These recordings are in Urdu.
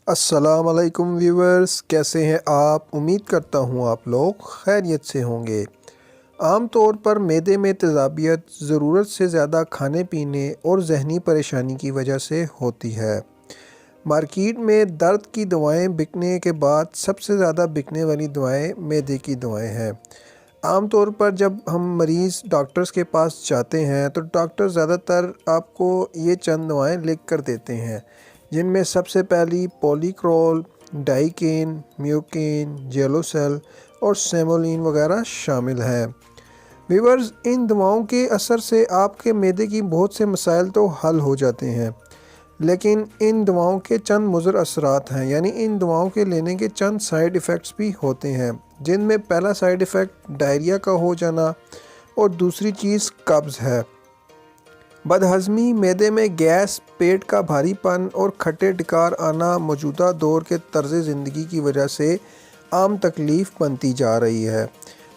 السلام علیکم ویورز، کیسے ہیں آپ؟ امید کرتا ہوں آپ لوگ خیریت سے ہوں گے۔ عام طور پر معدے میں تیزابیت ضرورت سے زیادہ کھانے پینے اور ذہنی پریشانی کی وجہ سے ہوتی ہے۔ مارکیٹ میں درد کی دوائیں بکنے کے بعد سب سے زیادہ بکنے والی دوائیں معدے کی دوائیں ہیں۔ عام طور پر جب ہم مریض ڈاکٹرز کے پاس جاتے ہیں تو ڈاکٹر زیادہ تر آپ کو یہ چند دوائیں لکھ کر دیتے ہیں، جن میں سب سے پہلی پولیکرول، ڈائیکین، میوکین، جیلوسیل اور سیمولین وغیرہ شامل ہیں۔ ویورز، ان دواؤں کے اثر سے آپ کے معدے کی بہت سے مسائل تو حل ہو جاتے ہیں، لیکن ان دواؤں کے چند مضر اثرات ہیں، یعنی ان دواؤں کے لینے کے چند سائیڈ ایفیکٹس بھی ہوتے ہیں، جن میں پہلا سائیڈ ایفیکٹ ڈائریا کا ہو جانا اور دوسری چیز قبض ہے۔ بدہضمی، معدے میں گیس، پیٹ کا بھاری پن اور کھٹے ڈکار آنا موجودہ دور کے طرز زندگی کی وجہ سے عام تکلیف بنتی جا رہی ہے۔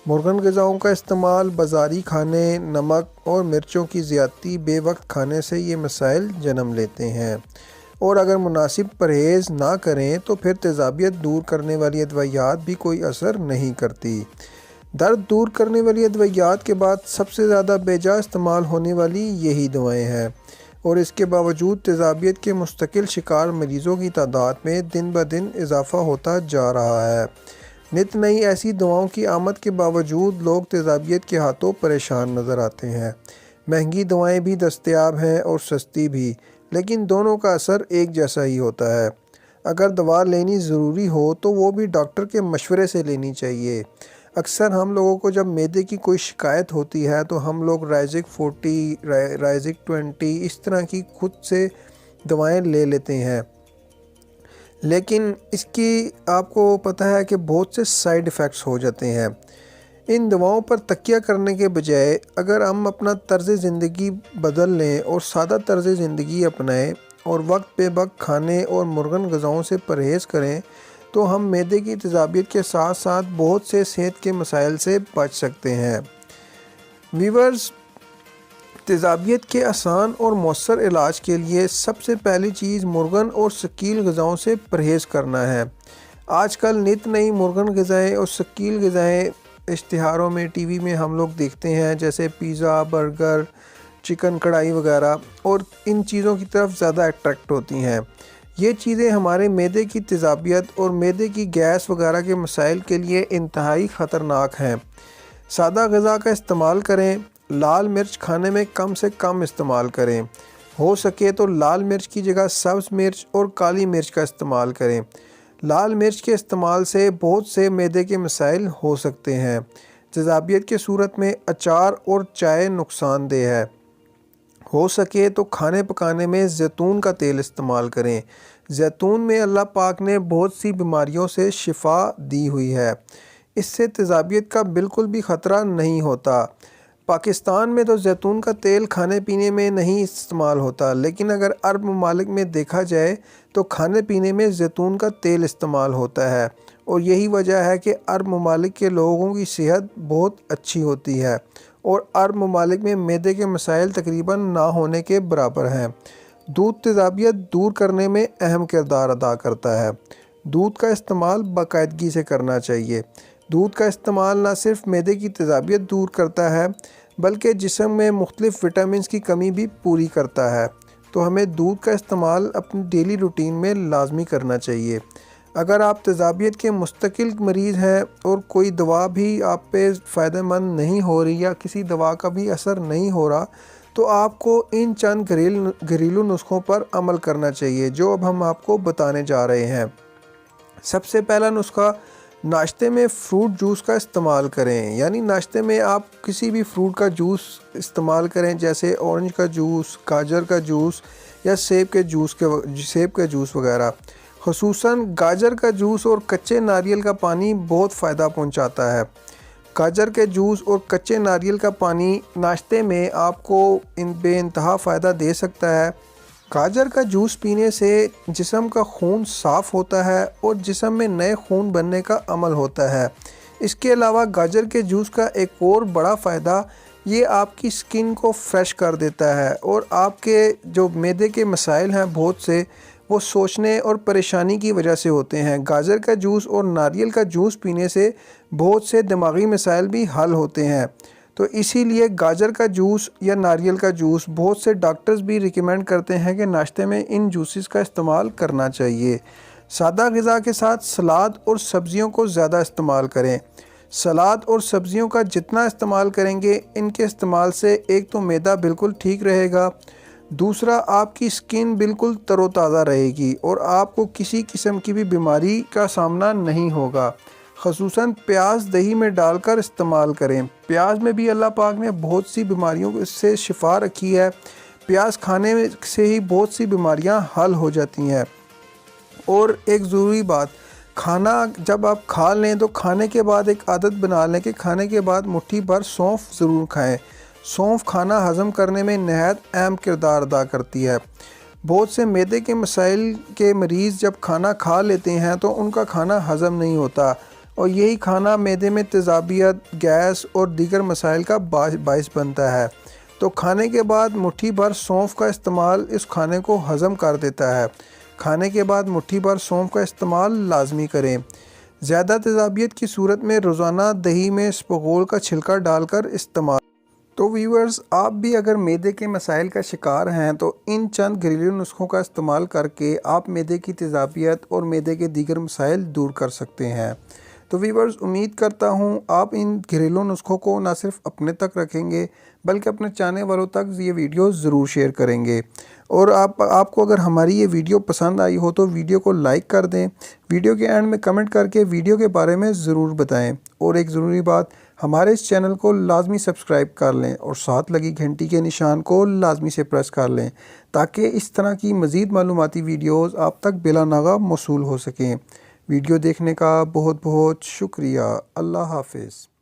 مرغن غذاؤں کا استعمال، بازاری کھانے، نمک اور مرچوں کی زیادتی، بے وقت کھانے سے یہ مسائل جنم لیتے ہیں، اور اگر مناسب پرہیز نہ کریں تو پھر تیزابیت دور کرنے والی ادویات بھی کوئی اثر نہیں کرتی۔ درد دور کرنے والی ادویات کے بعد سب سے زیادہ بے جا استعمال ہونے والی یہی دوائیں ہیں، اور اس کے باوجود تیزابیت کے مستقل شکار مریضوں کی تعداد میں دن بدن اضافہ ہوتا جا رہا ہے۔ نت نئی ایسی دواؤں کی آمد کے باوجود لوگ تیزابیت کے ہاتھوں پریشان نظر آتے ہیں۔ مہنگی دوائیں بھی دستیاب ہیں اور سستی بھی، لیکن دونوں کا اثر ایک جیسا ہی ہوتا ہے۔ اگر دوا لینی ضروری ہو تو وہ بھی ڈاکٹر کے مشورے سے لینی چاہیے۔ اکثر ہم لوگوں کو جب معدے کی کوئی شکایت ہوتی ہے تو ہم لوگ رائزک 40، رائزک 20 اس طرح کی خود سے دوائیں لے لیتے ہیں، لیکن اس کی آپ کو پتہ ہے کہ بہت سے سائیڈ ایفیکٹس ہو جاتے ہیں۔ ان دواؤں پر تکیہ کرنے کے بجائے اگر ہم اپنا طرز زندگی بدل لیں اور سادہ طرز زندگی اپنائیں اور وقت بے وقت کھانے اور مرغن غذاؤں سے پرہیز کریں تو ہم معدے کی تیزابیت کے ساتھ ساتھ بہت سے صحت کے مسائل سے بچ سکتے ہیں۔ ویورز، تیزابیت کے آسان اور مؤثر علاج کے لیے سب سے پہلی چیز مرغن اور ثقیل غذاؤں سے پرہیز کرنا ہے۔ آج کل نت نئی مرغن غذائیں اور ثقیل غذائیں اشتہاروں میں، ٹی وی میں ہم لوگ دیکھتے ہیں، جیسے پیزا، برگر، چکن کڑھائی وغیرہ، اور ان چیزوں کی طرف زیادہ اٹریکٹ ہوتی ہیں۔ یہ چیزیں ہمارے معدے کی تیزابیت اور معدے کی گیس وغیرہ کے مسائل کے لیے انتہائی خطرناک ہیں۔ سادہ غذا کا استعمال کریں، لال مرچ کھانے میں کم سے کم استعمال کریں، ہو سکے تو لال مرچ کی جگہ سبز مرچ اور کالی مرچ کا استعمال کریں۔ لال مرچ کے استعمال سے بہت سے معدے کے مسائل ہو سکتے ہیں۔ تیزابیت کے صورت میں اچار اور چائے نقصان دہ ہے۔ ہو سکے تو کھانے پکانے میں زیتون کا تیل استعمال کریں۔ زیتون میں اللہ پاک نے بہت سی بیماریوں سے شفا دی ہوئی ہے، اس سے تیزابیت کا بالکل بھی خطرہ نہیں ہوتا۔ پاکستان میں تو زیتون کا تیل کھانے پینے میں نہیں استعمال ہوتا، لیکن اگر عرب ممالک میں دیکھا جائے تو کھانے پینے میں زیتون کا تیل استعمال ہوتا ہے، اور یہی وجہ ہے کہ عرب ممالک کے لوگوں کی صحت بہت اچھی ہوتی ہے، اور عرب ممالک میں معدے کے مسائل تقریباً نہ ہونے کے برابر ہیں۔ دودھ تیزابیت دور کرنے میں اہم کردار ادا کرتا ہے۔ دودھ کا استعمال باقاعدگی سے کرنا چاہیے۔ دودھ کا استعمال نہ صرف معدے کی تیزابیت دور کرتا ہے بلکہ جسم میں مختلف وٹامنز کی کمی بھی پوری کرتا ہے، تو ہمیں دودھ کا استعمال اپنی ڈیلی روٹین میں لازمی کرنا چاہیے۔ اگر آپ تیزابیت کے مستقل مریض ہیں اور کوئی دوا بھی آپ پہ فائدہ مند نہیں ہو رہی یا کسی دوا کا بھی اثر نہیں ہو رہا، تو آپ کو ان چند گھریلو نسخوں پر عمل کرنا چاہیے جو اب ہم آپ کو بتانے جا رہے ہیں۔ سب سے پہلا نسخہ، ناشتے میں فروٹ جوس کا استعمال کریں، یعنی ناشتے میں آپ کسی بھی فروٹ کا جوس استعمال کریں، جیسے اورنج کا جوس، گاجر کا جوس یا سیب کے جوس وغیرہ۔ خصوصاً گاجر کا جوس اور کچے ناریل کا پانی بہت فائدہ پہنچاتا ہے۔ گاجر کے جوس اور کچے ناریل کا پانی ناشتے میں آپ کو بے انتہا فائدہ دے سکتا ہے۔ گاجر کا جوس پینے سے جسم کا خون صاف ہوتا ہے اور جسم میں نئے خون بننے کا عمل ہوتا ہے۔ اس کے علاوہ گاجر کے جوس کا ایک اور بڑا فائدہ یہ آپ کی سکن کو فریش کر دیتا ہے، اور آپ کے جو معدے کے مسائل ہیں بہت سے، وہ سوچنے اور پریشانی کی وجہ سے ہوتے ہیں۔ گاجر کا جوس اور ناریل کا جوس پینے سے بہت سے دماغی مسائل بھی حل ہوتے ہیں، تو اسی لیے گاجر کا جوس یا ناریل کا جوس بہت سے ڈاکٹرز بھی ریکمینڈ کرتے ہیں کہ ناشتے میں ان جوسز کا استعمال کرنا چاہیے۔ سادہ غذا کے ساتھ سلاد اور سبزیوں کو زیادہ استعمال کریں۔ سلاد اور سبزیوں کا جتنا استعمال کریں گے، ان کے استعمال سے ایک تو معدہ بالکل ٹھیک رہے گا، دوسرا آپ کی سکن بالکل تر و تازہ رہے گی اور آپ کو کسی قسم کی بھی بیماری کا سامنا نہیں ہوگا۔ خصوصاً پیاز دہی میں ڈال کر استعمال کریں۔ پیاز میں بھی اللہ پاک نے بہت سی بیماریوں سے شفا رکھی ہے۔ پیاز کھانے سے ہی بہت سی بیماریاں حل ہو جاتی ہیں۔ اور ایک ضروری بات، کھانا جب آپ کھا لیں تو کھانے کے بعد ایک عادت بنا لیں کہ کھانے کے بعد مٹھی بھر سونف ضرور کھائیں۔ سونف کھانا ہضم کرنے میں نہایت اہم کردار ادا کرتی ہے۔ بہت سے معدے کے مسائل کے مریض جب کھانا کھا لیتے ہیں تو ان کا کھانا ہضم نہیں ہوتا، اور یہی کھانا معدے میں تیزابیت، گیس اور دیگر مسائل کا باعث بنتا ہے۔ تو کھانے کے بعد مٹھی بھر سونف کا استعمال اس کھانے کو ہضم کر دیتا ہے۔ کھانے کے بعد مٹھی بھر سونف کا استعمال لازمی کریں۔ زیادہ تیزابیت کی صورت میں روزانہ دہی میں اسپغول کا چھلکا ڈال کر استعمال۔ تو ویورز، آپ بھی اگر معدے کے مسائل کا شکار ہیں تو ان چند گھریلو نسخوں کا استعمال کر کے آپ معدے کی تیزابیت اور معدے کے دیگر مسائل دور کر سکتے ہیں۔ تو ویورز، امید کرتا ہوں آپ ان گھریلو نسخوں کو نہ صرف اپنے تک رکھیں گے بلکہ اپنے چاہنے والوں تک یہ ویڈیو ضرور شیئر کریں گے۔ اور آپ کو اگر ہماری یہ ویڈیو پسند آئی ہو تو ویڈیو کو لائک کر دیں، ویڈیو کے اینڈ میں کمنٹ کر کے ویڈیو کے بارے میں ضرور بتائیں، اور ایک ضروری بات، ہمارے اس چینل کو لازمی سبسکرائب کر لیں اور ساتھ لگی گھنٹی کے نشان کو لازمی سے پریس کر لیں تاکہ اس طرح کی مزید معلوماتی ویڈیوز آپ تک بلا ناغہ موصول ہو سکیں۔ ویڈیو دیکھنے کا بہت بہت شکریہ۔ اللہ حافظ۔